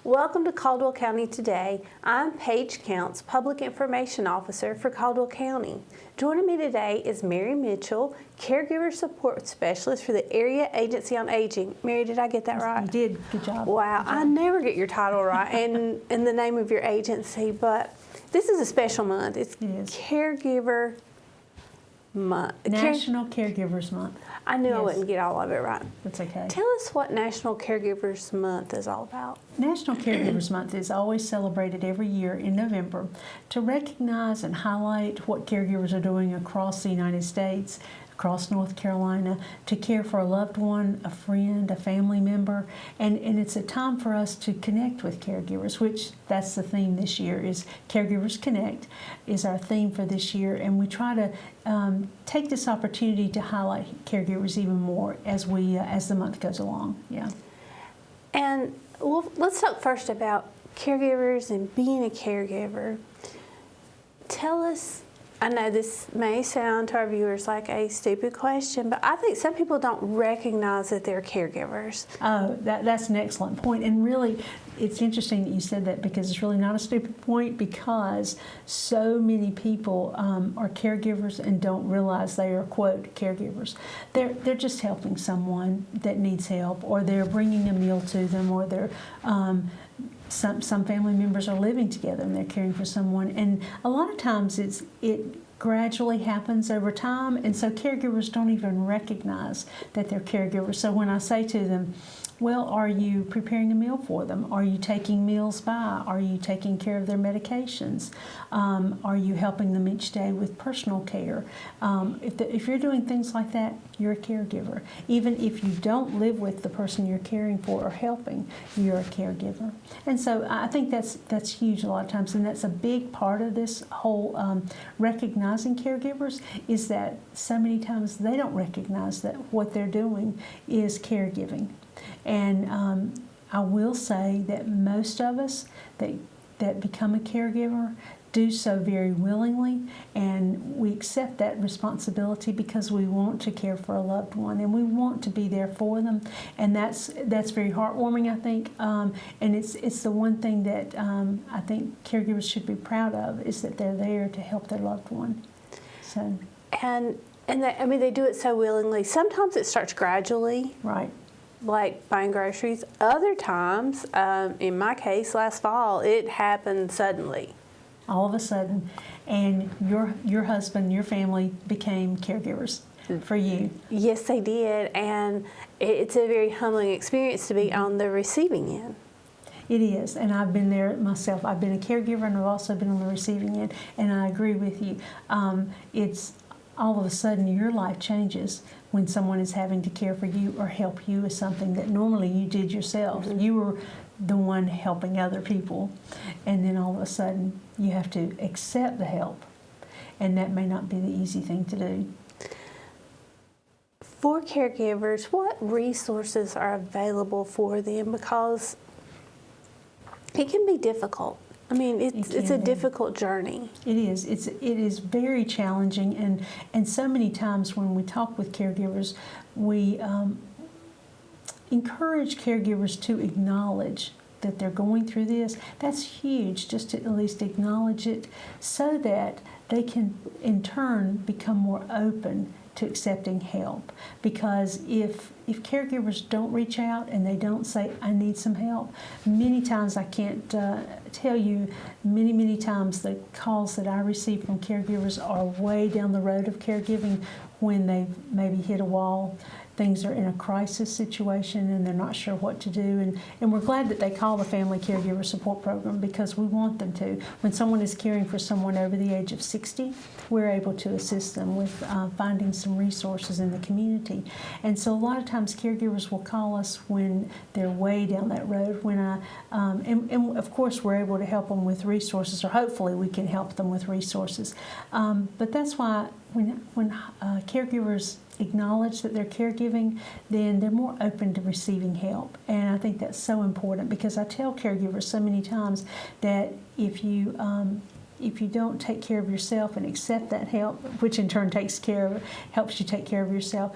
Welcome to Caldwell County Today. I'm Paige Counts, Public Information Officer for Caldwell County. Joining me today is Mary Mitchell, Caregiver Support Specialist for the Area Agency on Aging. Mary, did I get that right? You did. Good job. Wow, Good job. I never get your title right and the name of your agency, but this is a special month. It's Caregiver Month. National Caregivers Month. I knew I wouldn't get all of it right. That's okay. Tell us what National Caregivers Month is all about. National Caregivers Month is always celebrated every year in November to recognize and highlight what caregivers are doing across the United States, across North Carolina, to care for a loved one, a friend, a family member, and it's a time for us to connect with caregivers, which that's the theme this year, is Caregivers Connect is our theme for this year, and we try to take this opportunity to highlight caregivers even more as the month goes along. Yeah. And let's talk first about caregivers and being a caregiver. Tell us, I know this may sound to our viewers like a stupid question, but I think some people don't recognize that they're caregivers. Oh, that's an excellent point. And really, it's interesting that you said that, because it's really not a stupid point, because so many people are caregivers and don't realize they are, quote, caregivers. They're just helping someone that needs help, or they're bringing a meal to them, or they're some family members are living together and they're caring for someone, and a lot of times it gradually happens over time, and so caregivers don't even recognize that they're caregivers. So when I say to them, well, are you preparing a meal for them? Are you taking meals by? Are you taking care of their medications? Are you helping them each day with personal care? If you're doing things like that, you're a caregiver. Even if you don't live with the person you're caring for or helping, you're a caregiver. And so I think that's huge a lot of times, and that's a big part of this whole recognizing caregivers, is that so many times they don't recognize that what they're doing is caregiving. And I will say that most of us that become a caregiver do so very willingly, and we accept that responsibility because we want to care for a loved one and we want to be there for them, and that's very heartwarming, I think. And it's the one thing that I think caregivers should be proud of, is that they're there to help their loved one. So And they do it so willingly. Sometimes it starts gradually. Right. Like buying groceries. Other times, in my case, last fall, it happened suddenly. All of a sudden, and your husband, your family became caregivers for you. Yes, they did, and it's a very humbling experience to be on the receiving end. It is, and I've been there myself. I've been a caregiver, and I've also been on the receiving end, and I agree with you. It's all of a sudden your life changes when someone is having to care for you or help you with something that normally you did yourself. Mm-hmm. You were the one helping other people, and then all of a sudden you have to accept the help, and that may not be the easy thing to do. For caregivers, what resources are available for them? Because it can be difficult. I mean, it's a difficult journey. It is. It is very challenging, and so many times when we talk with caregivers, we encourage caregivers to acknowledge that they're going through this. That's huge, just to at least acknowledge it, so that they can in turn become more open to accepting help. Because if caregivers don't reach out and they don't say, I need some help, many times, I can't tell you, many times the calls that I receive from caregivers are way down the road of caregiving, when they've maybe hit a wall. Things are in a crisis situation and they're not sure what to do. And we're glad that they call the Family Caregiver Support Program, because we want them to. When someone is caring for someone over the age of 60, we're able to assist them with finding some resources in the community. And so a lot of times caregivers will call us when they're way down that road. And of course we're able to help them with resources, or hopefully we can help them with resources. But that's why when caregivers acknowledge that they're caregiving, then they're more open to receiving help. And I think that's so important, because I tell caregivers so many times that if you don't take care of yourself and accept that help, which in turn helps you take care of yourself,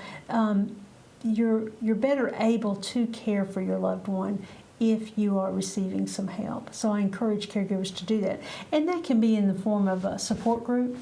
you're better able to care for your loved one if you are receiving some help. So I encourage caregivers to do that. And that can be in the form of a support group.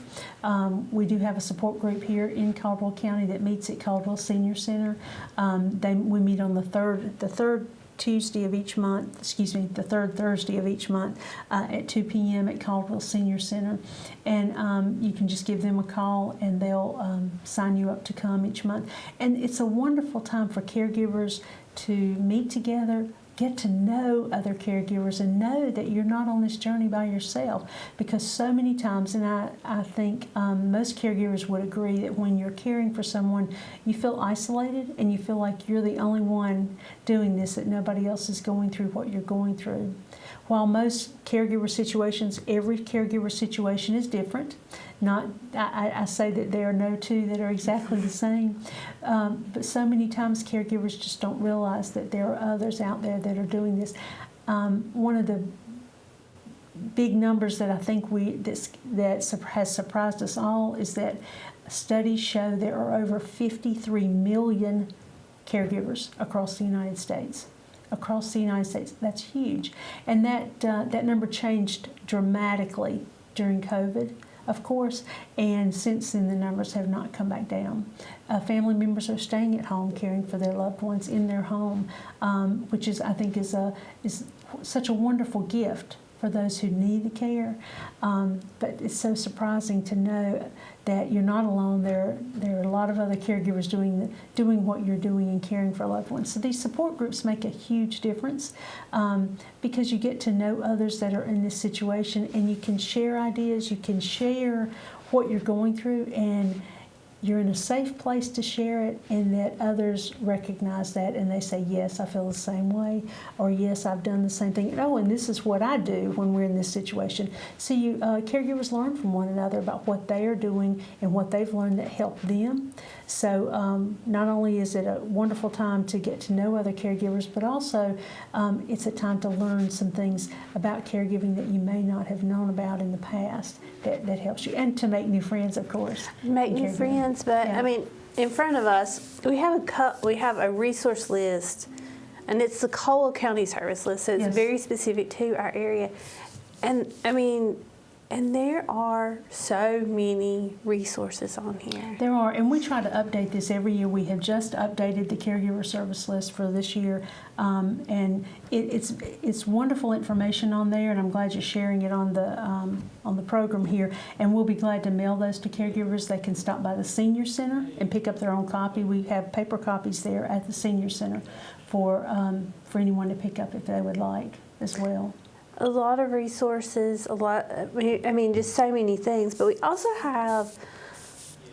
We do have a support group here in Caldwell County that meets at Caldwell Senior Center. We meet on the third Tuesday of each month, the third Thursday of each month at 2 p.m. at Caldwell Senior Center. And you can just give them a call and they'll sign you up to come each month. And it's a wonderful time for caregivers to meet together, get to know other caregivers, and know that you're not on this journey by yourself. Because so many times, and I think most caregivers would agree, that when you're caring for someone, you feel isolated and you feel like you're the only one doing this, that nobody else is going through what you're going through. While most caregiver situations, every caregiver situation is different. I say that there are no two that are exactly the same, but so many times caregivers just don't realize that there are others out there that are doing this. One of the big numbers that I think that has surprised us all is that studies show there are over 53 million caregivers across the United States. That's huge. And that number changed dramatically during COVID, of course, and since then the numbers have not come back down. Family members are staying at home caring for their loved ones in their home, which I think is such a wonderful gift for those who need the care. But it's so surprising to know that you're not alone. There are a lot of other caregivers doing what you're doing and caring for loved ones. So these support groups make a huge difference because you get to know others that are in this situation, and you can share ideas, you can share what you're going through, and you're in a safe place to share it, and that others recognize that and they say, yes, I feel the same way, or yes, I've done the same thing. Oh, and this is what I do when we're in this situation. So caregivers learn from one another about what they are doing and what they've learned that helped them. So not only is it a wonderful time to get to know other caregivers, but also it's a time to learn some things about caregiving that you may not have known about in the past that helps you, and to make new friends, of course. Make new friends, but yeah. I mean, in front of us, we have a resource list, and it's the Caldwell County Service list, so it's Yes. very specific to our area. And I mean, and there are so many resources on here. There are, and we try to update this every year. We have just updated the caregiver service list for this year, and it's wonderful information on there. And I'm glad you're sharing it on the program here. And we'll be glad to mail those to caregivers. They can stop by the senior center and pick up their own copy. We have paper copies there at the senior center for anyone to pick up if they would like as well. A lot of resources, just so many things. But we also have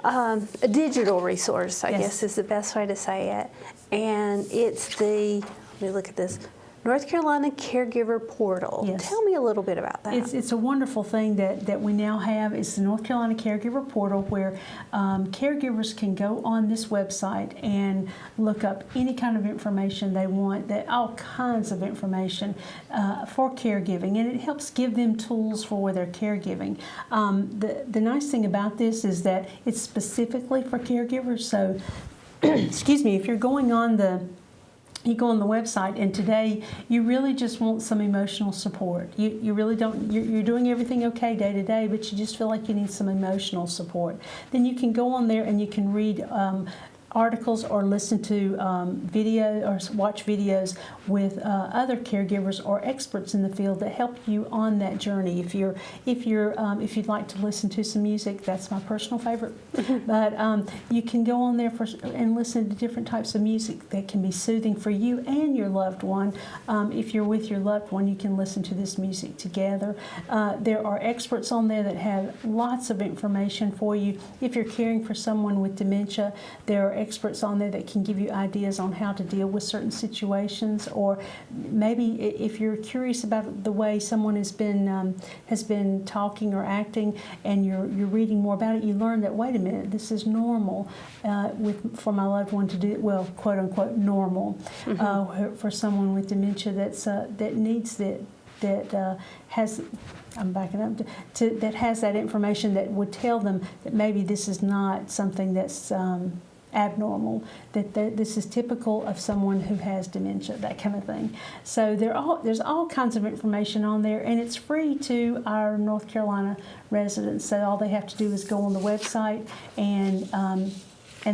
a digital resource, I Yes. guess is the best way to say it. And it's let me look at this, North Carolina Caregiver Portal. Yes. Tell me a little bit about that. It's a wonderful thing that we now have. It's the North Carolina Caregiver Portal, where caregivers can go on this website and look up any kind of information they want, all kinds of information for caregiving, and it helps give them tools for their caregiving. The nice thing about this is that it's specifically for caregivers. So, excuse me, if you're going on you go on the website and today you really just want some emotional support. You really don't, you're doing everything okay day to day, but you just feel like you need some emotional support. Then you can go on there and you can read articles or listen to video or watch videos with other caregivers or experts in the field that help you on that journey. If you'd like to listen to some music, that's my personal favorite. But you can go on there and listen to different types of music that can be soothing for you and your loved one. If you're with your loved one, you can listen to this music together. There are experts on there that have lots of information for you. If you're caring for someone with dementia, there are experts on there that can give you ideas on how to deal with certain situations, or maybe if you're curious about the way someone has been talking or acting, and you're reading more about it, you learn that, wait a minute, this is normal for my loved one to do, well, quote unquote normal, for someone with dementia that needs that has, I'm backing up, that has that information that would tell them that maybe this is not something that's abnormal, that this is typical of someone who has dementia, that kind of thing. So there's all kinds of information on there, and it's free to our North Carolina residents. So all they have to do is go on the website and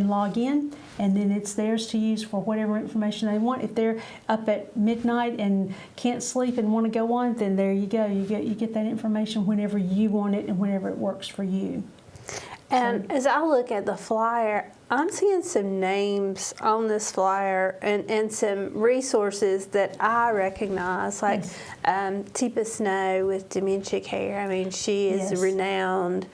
log in, and then it's theirs to use for whatever information they want. If they're up at midnight and can't sleep and want to go on, then there you go. You get that information whenever you want it and whenever it works for you. And as I look at the flyer, I'm seeing some names on this flyer and some resources that I recognize, like Teepa Snow with Dementia Care. I mean, she is a renowned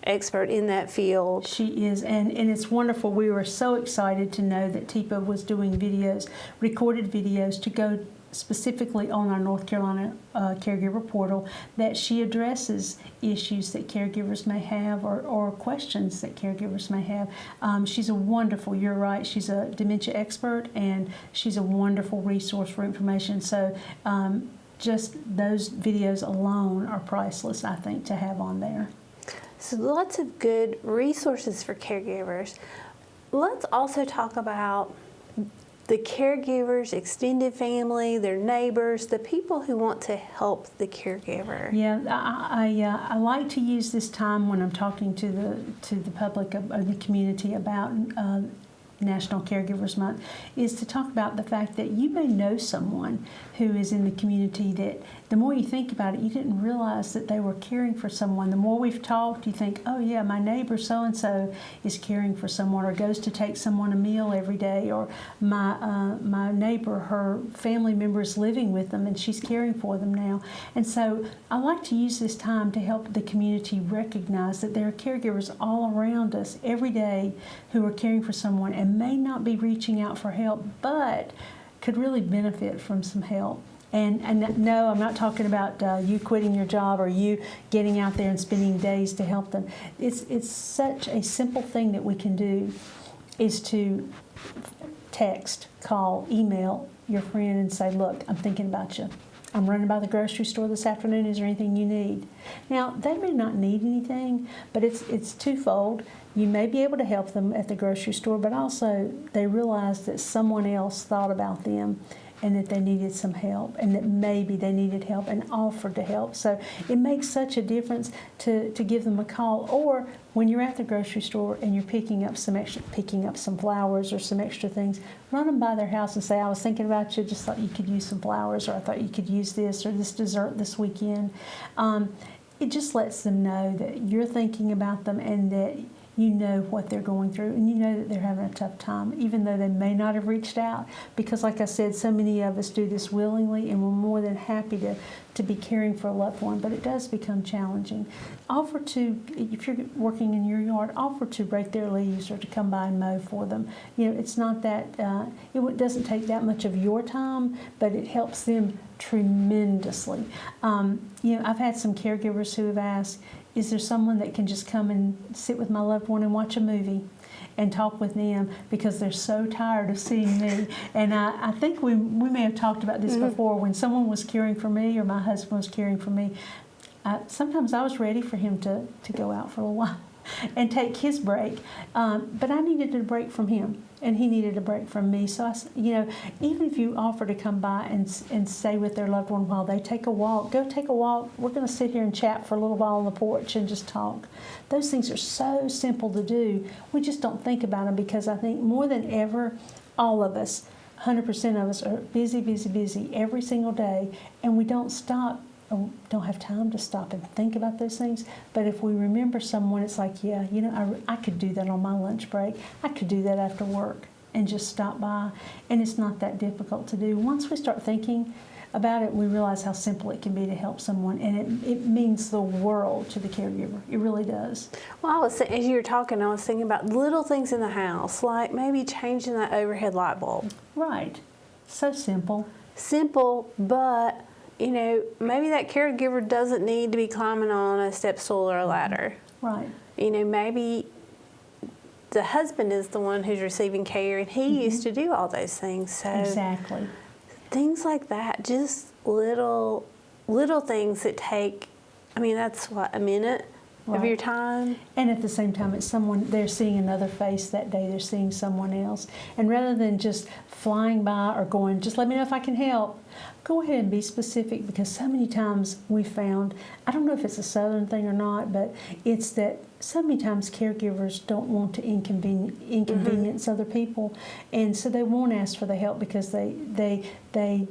expert in that field. She is, and it's wonderful. We were so excited to know that Teepa was doing videos, recorded videos, to go specifically on our North Carolina Caregiver portal, that she addresses issues that caregivers may have or questions that caregivers may have. She's a wonderful, you're right, she's a dementia expert, and she's a wonderful resource for information. So just those videos alone are priceless, I think, to have on there. So lots of good resources for caregivers. Let's also talk about the caregivers, extended family, their neighbors, the people who want to help the caregiver. Yeah, I like to use this time when I'm talking to the public of the community about National Caregivers Month, is to talk about the fact that you may know someone who is in the community that the more you think about it, you didn't realize that they were caring for someone. The more we've talked, you think, oh yeah, my neighbor so-and-so is caring for someone, or goes to take someone a meal every day, or my neighbor, her family member is living with them and she's caring for them now. And so I like to use this time to help the community recognize that there are caregivers all around us every day who are caring for someone and may not be reaching out for help, but could really benefit from some help. And no, I'm not talking about you quitting your job or you getting out there and spending days to help them. It's such a simple thing that we can do, is to text, call, email your friend and say, look, I'm thinking about you. I'm running by the grocery store this afternoon. Is there anything you need? Now, they may not need anything, but it's twofold. You may be able to help them at the grocery store, but also they realize that someone else thought about them and that they needed some help, and that maybe they needed help and offered to help. So it makes such a difference to give them a call. Or when you're at the grocery store and you're picking up some flowers or some extra things, run them by their house and say, I was thinking about you, just thought you could use some flowers, or I thought you could use this or this dessert this weekend. It just lets them know that you're thinking about them and that you know what they're going through, and you know that they're having a tough time, even though they may not have reached out. Because like I said, so many of us do this willingly, and we're more than happy to be caring for a loved one, but it does become challenging. Offer to, if you're working in your yard, offer to rake their leaves or to come by and mow for them. You know, it's not that, it doesn't take that much of your time, but it helps them tremendously. I've had some caregivers who have asked, is there someone that can just come and sit with my loved one and watch a movie and talk with them, because they're so tired of seeing me? And I think we may have talked about this before. When someone was caring for me or my husband was caring for me, sometimes I was ready for him to go out for a while and take his break, but I needed a break from him, and he needed a break from me. So even if you offer to come by and stay with their loved one while they take a walk, go take a walk. We're going to sit here and chat for a little while on the porch and just talk. Those things are so simple to do. We just don't think about them, because I think more than ever, all of us, 100% of us, are busy, busy, busy every single day, and we don't stop. Don't have time to stop and think about those things. But if we remember someone, it's like, yeah, I could do that on my lunch break. I could do that after work and just stop by. And it's not that difficult to do. Once we start thinking about it, we realize how simple it can be to help someone, and it means the world to the caregiver. It really does. Well, as you were talking, I was thinking about little things in the house, like maybe changing that overhead light bulb. Right. So simple. Simple, but maybe that caregiver doesn't need to be climbing on a step stool or a ladder. Right. Maybe the husband is the one who's receiving care, and he used to do all those things. So exactly. Things like that, just little things that take, that's what, a minute? of your time. And at the same time, it's someone, they're seeing another face that day, they're seeing someone else. And rather than just flying by or going, just let me know if I can help, go ahead and be specific, because so many times we found, I don't know if it's a Southern thing or not, but it's that so many times caregivers don't want to inconvenience other people, and so they won't ask for the help because they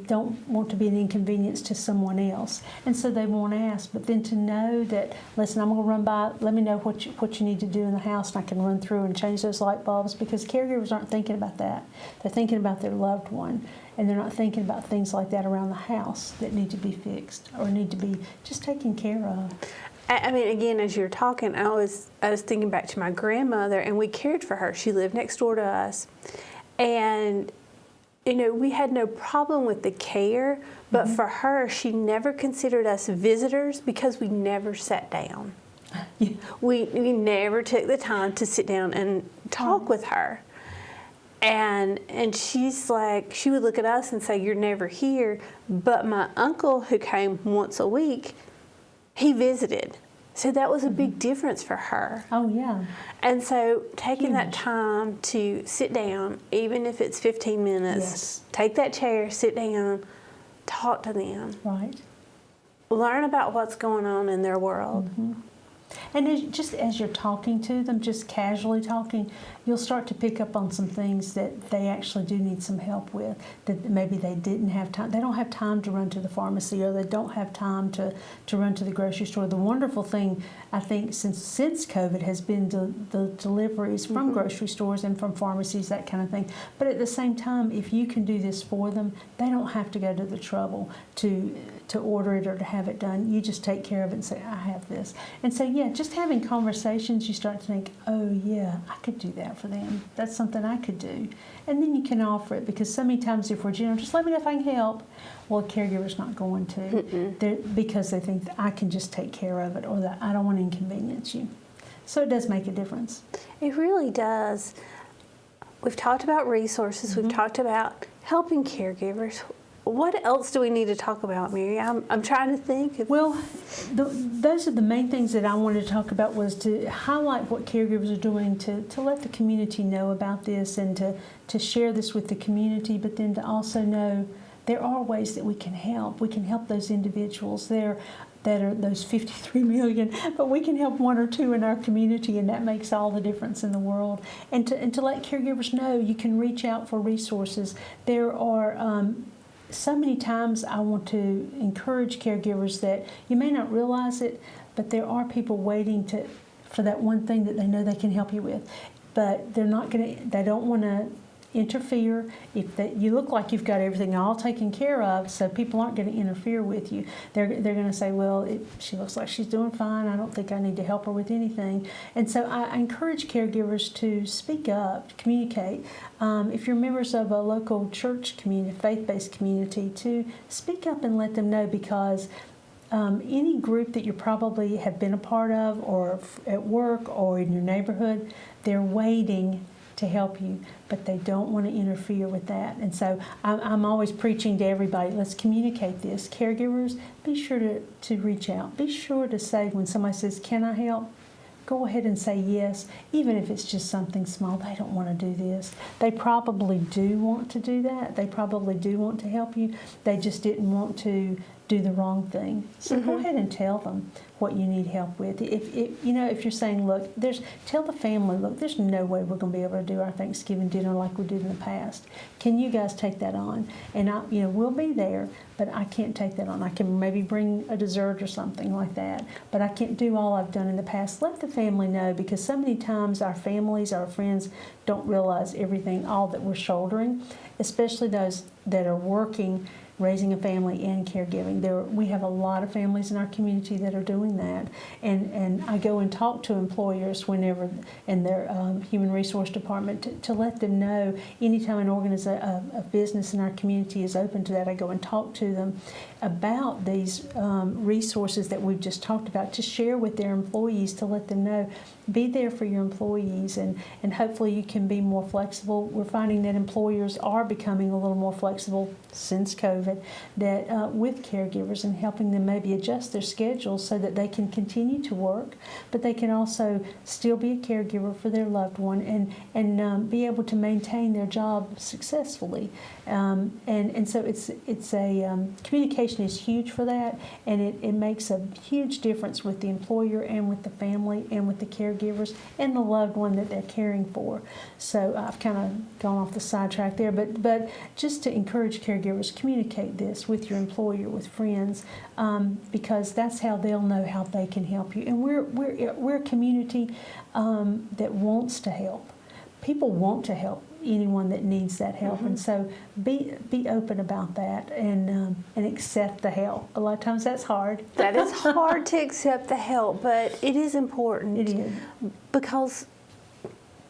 don't want to be an inconvenience to someone else, and so they won't ask. But then to know that, listen, I'm going to run by, let me know what you need to do in the house, and I can run through and change those light bulbs, because caregivers aren't thinking about that. They're thinking about their loved one, and they're not thinking about things like that around the house that need to be fixed or need to be just taken care of. I mean, again, as you were talking, I was thinking back to my grandmother, and we cared for her. She lived next door to us, and we had no problem with the care, but for her, she never considered us visitors because we never sat down. Yeah. We never took the time to sit down and talk with her. And she's like, she would look at us and say, "You're never here." But my uncle, who came once a week, he visited. So that was a big difference for her. Oh, yeah. And so taking that time to sit down, even if it's 15 minutes, take that chair, sit down, talk to them. Right. Learn about what's going on in their world. And as you're talking to them, just casually talking, you'll start to pick up on some things that they actually do need some help with, that maybe they didn't have time. They don't have time to run to the pharmacy, or they don't have time to run to the grocery store. The wonderful thing, I think, since COVID has been the deliveries from grocery stores and from pharmacies, that kind of thing. But at the same time, if you can do this for them, they don't have to go to the trouble to order it or to have it done. You just take care of it and say, "I have this." And so, yeah, just having conversations, you start to think, "Oh, yeah, I could do that for them. That's something I could do." And then you can offer it, because so many times if we're general, just let me know if I can help. Well, a caregiver's not going to, because they think that I can just take care of it, or that I don't want to inconvenience you. So it does make a difference. It really does. We've talked about resources. We've talked about helping caregivers. What else do we need to talk about, Mary? I'm trying to think. Well, those are the main things that I wanted to talk about, was to highlight what caregivers are doing to let the community know about this, and to share this with the community, but then to also know there are ways that we can help. We can help those individuals that are those 53 million, but we can help one or two in our community, and that makes all the difference in the world. And to let caregivers know you can reach out for resources. There are so many times I want to encourage caregivers that you may not realize it, but there are people waiting for that one thing that they know they can help you with, but they don't want to interfere. If you look like you've got everything all taken care of, so people aren't going to interfere with you. They're going to say, "Well, she looks like she's doing fine. I don't think I need to help her with anything." And so I encourage caregivers to speak up, to communicate. If you're members of a local church community, faith-based community, to speak up and let them know, because any group that you probably have been a part of, or at work or in your neighborhood, they're waiting to help you, but they don't want to interfere with that. And so I'm always preaching to everybody, let's communicate this. Caregivers, be sure to reach out. Be sure to say, when somebody says, "Can I help?" go ahead and say yes, even if it's just something small. They don't want to do this. They probably do want to do that. They probably do want to help you. They just didn't want to do the wrong thing. So go ahead and tell them what you need help with. If you're saying, look, tell the family, look, there's no way we're going to be able to do our Thanksgiving dinner like we did in the past. Can you guys take that on? And we'll be there, but I can't take that on. I can maybe bring a dessert or something like that, but I can't do all I've done in the past. Let the family know, because so many times our families, our friends don't realize all that we're shouldering, especially those that are working, raising a family and caregiving. We have a lot of families in our community that are doing that, and I go and talk to employers whenever in their human resource department to let them know anytime a business in our community is open to that. I go and talk to them about these resources that we've just talked about, to share with their employees, to let them know, be there for your employees, and hopefully you can be more flexible. We're finding that employers are becoming a little more flexible since COVID, that with caregivers, and helping them maybe adjust their schedules so that they can continue to work, but they can also still be a caregiver for their loved one, and be able to maintain their job successfully. And so it's a communication is huge for that, and it makes a huge difference with the employer and with the family and with the caregivers and the loved one that they're caring for. So I've kind of gone off the sidetrack there, but just to encourage caregivers, communicate this with your employer, with friends, because that's how they'll know how they can help you. And we're a community that wants to help. People want to help anyone that needs that help, and so be open about that, and accept the help. A lot of times that's hard. That is hard to accept the help, but it is important. It is, because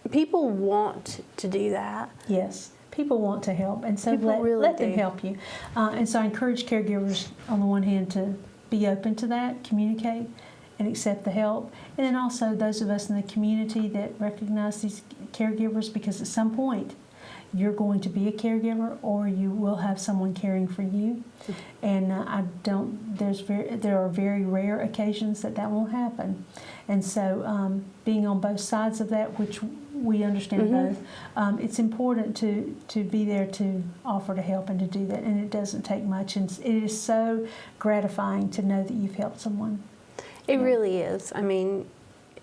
people want to do that. yes. People want to help, and so People really let them do. help you. And so I encourage caregivers, on the one hand, to be open to that, communicate, and accept the help. And then also those of us in the community that recognize these caregivers, because at some point you're going to be a caregiver, or you will have someone caring for you. And there are very rare occasions that won't happen. And so being on both sides of that, which we understand both, it's important to be there to offer to help and to do that. And it doesn't take much. And it is so gratifying to know that you've helped someone. It really is. I mean,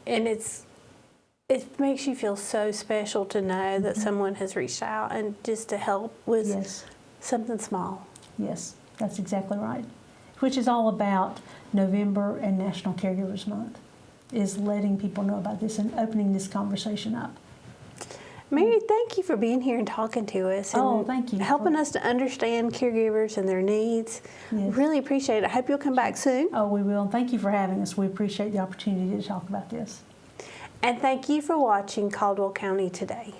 and it makes you feel so special to know that someone has reached out and just to help with Yes. something small. Yes, that's exactly right. Which is all about November and National Caregivers Month, is letting people know about this and opening this conversation up. Mary, thank you for being here and talking to us. And Oh, thank you. helping us to understand caregivers and their needs. Yes. Really appreciate it. I hope you'll come back soon. Oh, we will. And thank you for having us. We appreciate the opportunity to talk about this. And thank you for watching Caldwell County Today.